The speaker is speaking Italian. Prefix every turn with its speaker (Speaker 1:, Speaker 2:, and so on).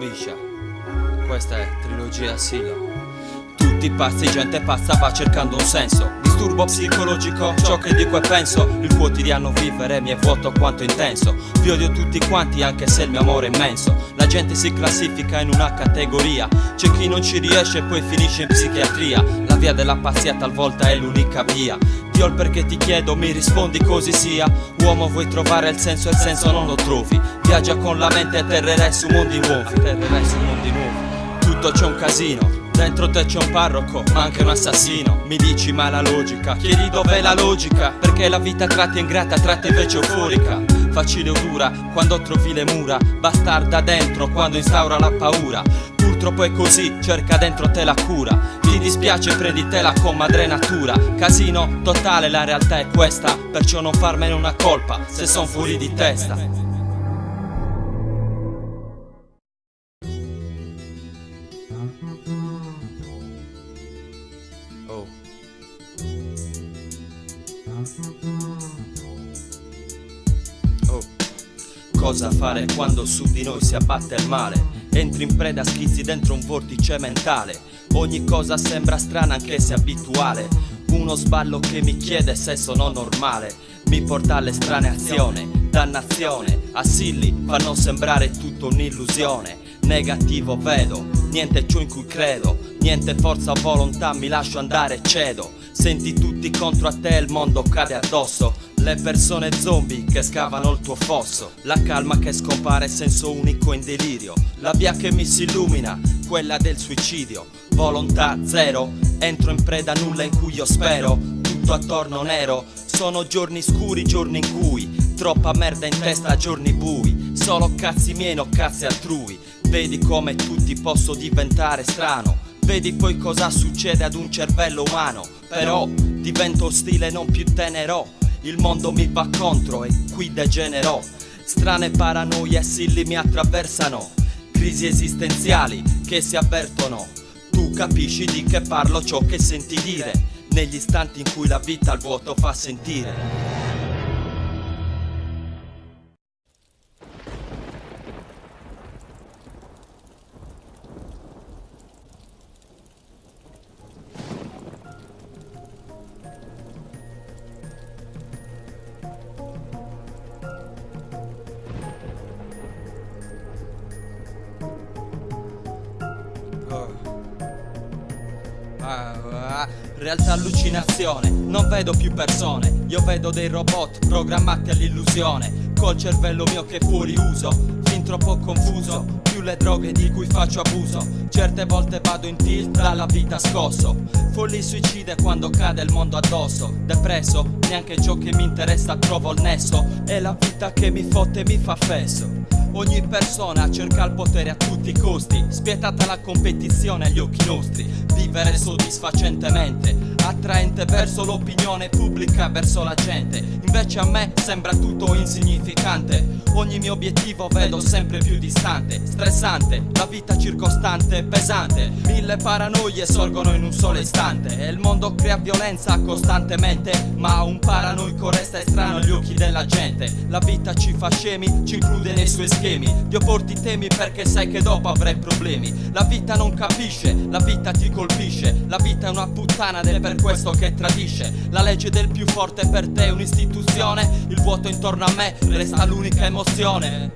Speaker 1: rovescia. Questa è trilogia Silla. Tutti pazzi, gente pazza va cercando un senso. Disturbo psicologico, ciò che dico e penso. Il quotidiano vivere mi è vuoto quanto intenso. Vi odio tutti quanti anche se il mio amore è immenso. La gente si classifica in una categoria. C'è chi non ci riesce e poi finisce in psichiatria. La via della pazzia talvolta è l'unica via. Dio, il perché ti chiedo, mi rispondi così sia. Uomo, vuoi trovare il senso e il senso non lo trovi. Viaggia con la mente e atterrerai su mondi nuovi. Tutto c'è un casino. Dentro te c'è un parroco, ma anche un assassino. Mi dici ma la logica, chiedi dov'è la logica. Perché la vita tratti è ingrata, tratti invece euforica. Facile o dura, quando trovi le mura. Bastarda dentro, quando instaura la paura. Purtroppo è così, cerca dentro te la cura. Ti dispiace, prenditela con madre natura. Casino totale, la realtà è questa. Perciò non farmene una colpa, se son fuori di testa. Oh. Oh. Cosa fare quando su di noi si abbatte il male? Entri in preda a schizzi dentro un vortice mentale. Ogni cosa sembra strana anche se abituale. Uno sballo che mi chiede se sono normale. Mi porta all'estraneazione, dannazione. Assilli fanno sembrare tutto un'illusione. Negativo vedo, niente ciò in cui credo. Niente forza o volontà, mi lascio andare e cedo. Senti tutti contro a te, il mondo cade addosso. Le persone zombie che scavano il tuo fosso. La calma che scompare, senso unico in delirio. La via che mi si illumina, quella del suicidio. Volontà zero, entro in preda a nulla in cui io spero. Tutto attorno nero, sono giorni scuri, giorni in cui troppa merda in testa, giorni bui. Solo cazzi miei, no cazzi altrui. Vedi come tutti posso diventare strano. Vedi poi cosa succede ad un cervello umano. Però divento ostile, non più tenero. Il mondo mi va contro e qui degenerò. Strane paranoie silli mi attraversano. Crisi esistenziali che si avvertono. Tu capisci di che parlo, ciò che senti dire. Negli istanti in cui la vita al vuoto fa sentire. Realtà allucinazione, non vedo più persone. Io vedo dei robot programmati all'illusione. Col cervello mio che fuori uso, fin troppo confuso. Più le droghe di cui faccio abuso. Certe volte vado in tilt dalla vita scosso. Folli suicide quando cade il mondo addosso. Depresso, neanche ciò che mi interessa trovo il nesso. È la vita che mi fotte e mi fa fesso. Ogni persona cerca il potere a tutti i costi. Spietata la competizione agli occhi nostri. Vivere soddisfacentemente, attraente verso l'opinione pubblica, verso la gente. Invece a me sembra tutto insignificante. Ogni mio obiettivo vedo sempre più distante. Stressante, la vita circostante, pesante. Mille paranoie sorgono in un solo istante. E il mondo crea violenza costantemente. Ma un paranoico resta estraneo agli occhi della gente. La vita ci fa scemi, ci include nei suoi schemi. Dio porti temi perché sai che dopo avrai problemi. La vita non capisce, la vita ti colpisce. La vita è una puttana ed è per questo che tradisce. La legge del più forte per te è un'istituzione. Il vuoto intorno a me resta l'unica emozione.